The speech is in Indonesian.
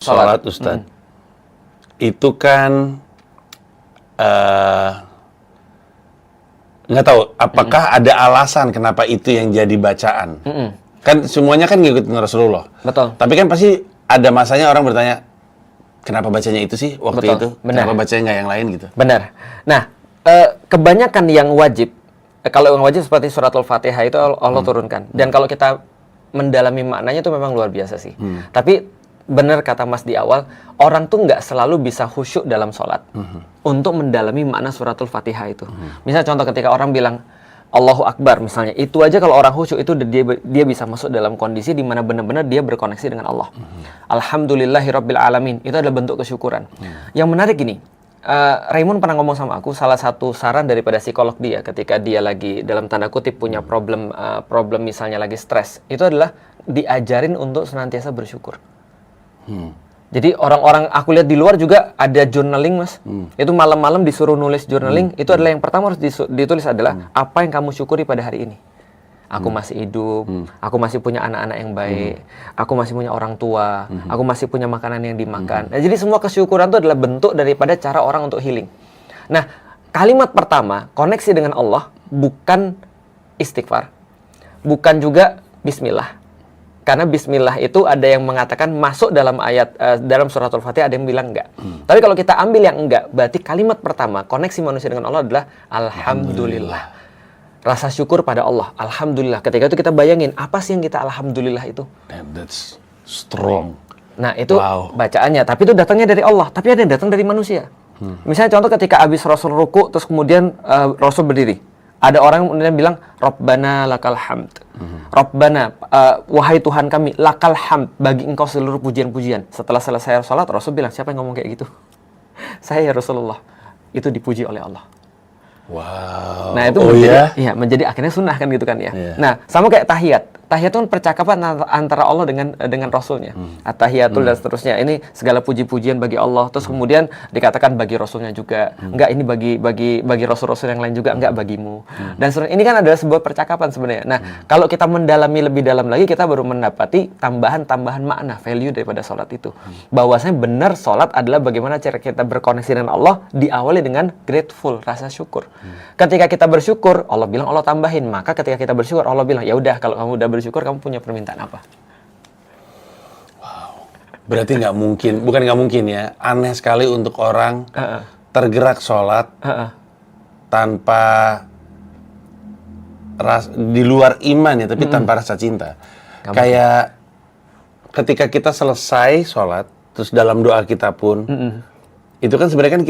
Sholat Ustadz, itu kan nggak tahu apakah ada alasan kenapa itu yang jadi bacaan. Kan semuanya kan ngikutin Rasulullah. Betul. Tapi kan pasti ada masanya orang bertanya, kenapa bacanya itu sih waktu Betul. itu? Benar. Kenapa bacanya nggak yang lain gitu? Benar. Nah, kebanyakan yang wajib, kalau yang wajib seperti surat Al-Fatihah itu Allah turunkan. Dan kalau kita mendalami maknanya itu memang luar biasa sih. Tapi benar kata Mas di awal, orang tuh nggak selalu bisa khusyuk dalam sholat untuk mendalami makna suratul Fatihah itu. Misalnya contoh ketika orang bilang Allahu Akbar misalnya, itu aja kalau orang khusyuk itu dia bisa masuk dalam kondisi di mana benar-benar dia berkoneksi dengan Allah. Alhamdulillahirabbil alamin, itu adalah bentuk kesyukuran. Yang menarik gini, Raymond pernah ngomong sama aku, salah satu saran daripada psikolog dia ketika dia lagi dalam tanda kutip punya problem misalnya lagi stres, itu adalah diajarin untuk senantiasa bersyukur. Jadi orang-orang aku lihat di luar juga ada journaling, Mas. Itu malam-malam disuruh nulis journaling. Itu adalah yang pertama harus ditulis adalah apa yang kamu syukuri pada hari ini. Aku masih hidup, aku masih punya anak-anak yang baik, aku masih punya orang tua, aku masih punya makanan yang dimakan. Nah, jadi semua kesyukuran itu adalah bentuk daripada cara orang untuk healing. Nah, kalimat pertama, koneksi dengan Allah, bukan istighfar, bukan juga bismillah. Karena bismillah itu ada yang mengatakan masuk dalam ayat, dalam surat Al-Fatihah ada yang bilang enggak. Tapi kalau kita ambil yang enggak, berarti kalimat pertama, koneksi manusia dengan Allah adalah Alhamdulillah. Rasa syukur pada Allah, Alhamdulillah. Ketika itu kita bayangin, apa sih yang kita Alhamdulillah itu? That's strong. Nah itu bacaannya, tapi itu datangnya dari Allah. Tapi ada yang datang dari manusia. Misalnya contoh ketika habis Rasul ruku, terus kemudian Rasul berdiri. Ada orang kemudian bilang, Rabbana lakal hamd. Rabbana, wahai Tuhan kami, lakal hamd, bagi engkau seluruh pujian-pujian. Setelah selesai sholat, Rasul bilang, siapa yang ngomong kayak gitu? Saya ya Rasulullah. Itu dipuji oleh Allah. Wow. Nah itu menjadi akhirnya sunnah kan gitu kan ya. Nah sama kayak tahiyat. Tahiyat itu kan percakapan antara Allah dengan Rasulnya. At-tahiyatul dan seterusnya. Ini segala puji-pujian bagi Allah. Terus kemudian dikatakan bagi Rasulnya juga. Enggak, ini bagi Rasul-Rasul yang lain juga. Enggak bagimu. Dan seterusnya. Ini kan adalah sebuah percakapan sebenarnya. Nah kalau kita mendalami lebih dalam lagi, kita baru mendapati tambahan-tambahan makna, value daripada sholat itu. Bahwasanya benar sholat adalah bagaimana cara kita berkoneksi dengan Allah, diawali dengan grateful, rasa syukur. Ketika kita bersyukur, Allah bilang Allah tambahin. Maka ketika kita bersyukur, Allah bilang ya udah, kalau kamu udah bersyukur, kamu punya permintaan apa? Wow. Berarti nggak mungkin, bukan nggak mungkin ya, aneh sekali untuk orang tergerak sholat tanpa di luar iman ya, tapi tanpa rasa cinta. Kayak ketika kita selesai sholat, terus dalam doa kita pun, itu kan sebenarnya kan